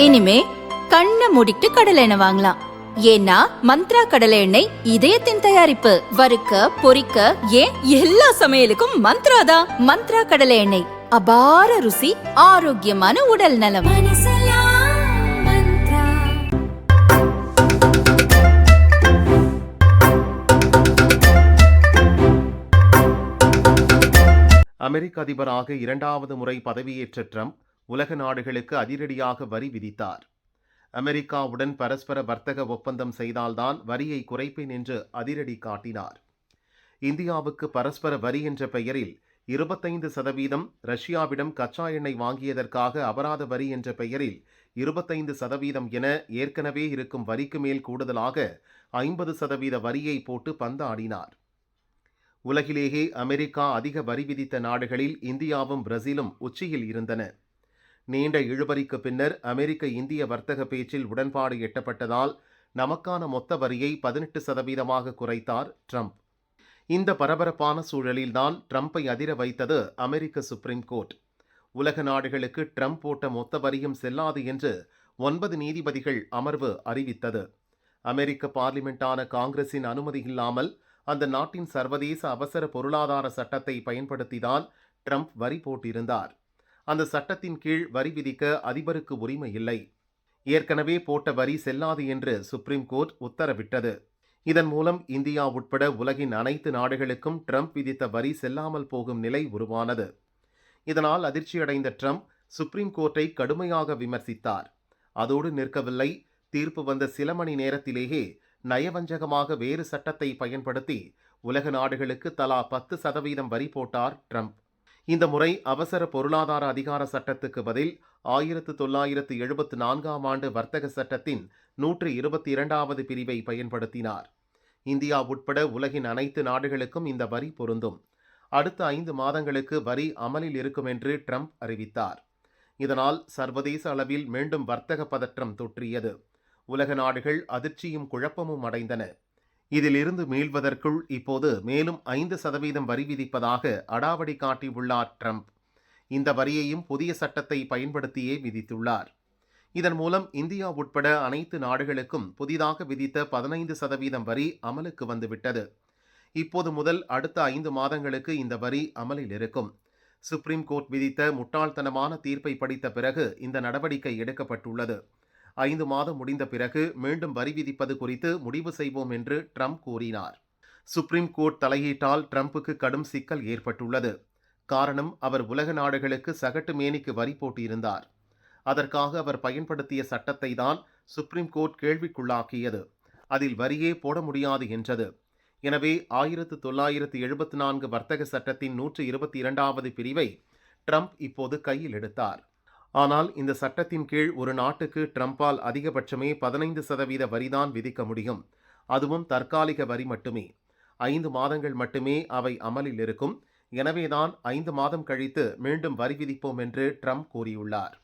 இனிமே கண்ணை மூடிட்டு கடலை எண்ணெய் வாங்கலாம். ஏன்னா மந்த்ரா கடலை எண்ணெய் இதயத்தின் தயாரிப்பு. வறுக்க பொரிக்க ஏன் எல்லா சமையலுக்கும் மந்த்ரா தான். மந்த்ரா கடலை எண்ணெய், அபார ருசி, ஆரோக்கியமான உடல் நலம். அமெரிக்க அதிபராக இரண்டாவது முறை பதவியேற்ற ட்ரம்ப் உலக நாடுகளுக்கு அதிரடியாக வரி விதித்தார். அமெரிக்காவுடன் பரஸ்பர வர்த்தக ஒப்பந்தம் செய்தால்தான் வரியை குறைப்பேன் என்று அதிரடி காட்டினார். இந்தியாவுக்கு பரஸ்பர வரி என்ற பெயரில் 25%, ரஷ்யாவிடம் கச்சா எண்ணெய் வாங்கியதற்காக அபராத வரி என்ற பெயரில் 25% என ஏற்கனவே இருக்கும் வரிக்கு மேல் கூடுதலாக 50% வரியை போட்டு பந்தாடினார். உலகிலேயே அமெரிக்கா அதிக வரி விதித்த நாடுகளில் இந்தியாவும் பிரேசிலும் உச்சியில் இருந்தன. நீண்ட இழுபறிக்கு பின்னர் அமெரிக்க இந்திய வர்த்தக பேச்சில் உடன்பாடு எட்டப்பட்டதால் நமக்கான மொத்த வரியை 18% குறைத்தார் ட்ரம்ப். இந்த பரபரப்பான சூழலில்தான் ட்ரம்பை அதிர வைத்தது அமெரிக்க சுப்ரீம் கோர்ட். உலக நாடுகளுக்கு ட்ரம்ப் போட்ட மொத்த வரியும் செல்லாது என்று 9 நீதிபதிகள் அமர்வு அறிவித்தது. அமெரிக்க பார்லிமெண்டான காங்கிரசின் அனுமதி இல்லாமல் அந்த நாட்டின் சர்வதேச அவசர பொருளாதார சட்டத்தை பயன்படுத்திதான் ட்ரம்ப் வரி போட்டிருந்தார். அந்த சட்டத்தின் கீழ் வரி விதிக்க அதிபருக்கு உரிமை இல்லை. ஏற்கனவே போட்ட வரி செல்லாது என்று சுப்ரீம் கோர்ட் உத்தரவிட்டது. இதன் மூலம் இந்தியா உட்பட உலகின் அனைத்து நாடுகளுக்கும் ட்ரம்ப் விதித்த வரி செல்லாமல் போகும் நிலை உருவானது. இதனால் அதிர்ச்சியடைந்த ட்ரம்ப் சுப்ரீம் கோர்ட்டை கடுமையாக விமர்சித்தார். அதோடு நிற்கவில்லை. தீர்ப்பு வந்த சில மணி நேரத்திலேயே நயவஞ்சகமாக வேறு சட்டத்தை பயன்படுத்தி உலக நாடுகளுக்கு தலா 10% வரி போட்டார் ட்ரம்ப். இந்த முறை அவசர பொருளாதார அதிகார சட்டத்துக்கு பதில் 1974ஆம் ஆண்டு வர்த்தக சட்டத்தின் 122வது பிரிவை பயன்படுத்தினார். இந்தியா உட்பட உலகின் அனைத்து நாடுகளுக்கும் இந்த வரி பொருந்தும். அடுத்த 5 மாதங்களுக்கு வரி அமலில் இருக்கும் என்று ட்ரம்ப் அறிவித்தார். இதனால் சர்வதேச அளவில் மீண்டும் வர்த்தக பதற்றம் தொற்றியது. உலக நாடுகள் அதிர்ச்சியும் குழப்பமும் அடைந்தன. இதிலிருந்து மீள்வதற்குள் இப்போது மேலும் 5% வரி விதிப்பதாக அடாவடி காட்டியுள்ளார் ட்ரம்ப். இந்த வரியையும் புதிய சட்டத்தை பயன்படுத்தியே விதித்துள்ளார். இதன் மூலம் இந்தியா உட்பட அனைத்து நாடுகளுக்கும் புதிதாக விதித்த 15% வரி அமலுக்கு வந்துவிட்டது. இப்போது முதல் அடுத்த 5 மாதங்களுக்கு இந்த வரி அமலில் இருக்கும். சுப்ரீம் கோர்ட் விதித்த முட்டாள்தனமான தீர்ப்பை படித்த பிறகு இந்த நடவடிக்கை எடுக்கப்பட்டுள்ளது. 5 மாதம் முடிந்த பிறகு மீண்டும் வரி விதிப்பது குறித்து முடிவு செய்வோம் என்று ட்ரம்ப் கூறினார். சுப்ரீம் கோர்ட் தலையீட்டால் ட்ரம்புக்கு கடும் சிக்கல் ஏற்பட்டுள்ளது. காரணம், அவர் உலக நாடுகளுக்கு சகட்டு மேனிக்கு வரி போட்டியிருந்தார். அதற்காக அவர் பயன்படுத்திய சட்டத்தை தான் சுப்ரீம் கோர்ட் கேள்விக்குள்ளாக்கியது. அதில் வரியே போட முடியாது என்றது. எனவே 1974 வர்த்தக சட்டத்தின் 122வது பிரிவை ட்ரம்ப் இப்போது கையில் எடுத்தார். ஆனால் இந்த சட்டத்தின் கீழ் ஒரு நாட்டுக்கு ட்ரம்பால் அதிகபட்சமே 15% வரிதான் விதிக்க முடியும். அதுவும் தற்காலிக வரி மட்டுமே. 5 மாதங்கள் மட்டுமே அவை அமலில் இருக்கும். எனவேதான் 5 மாதம் கழித்து மீண்டும் வரி விதிப்போம் என்று ட்ரம்ப் கூறியுள்ளார்.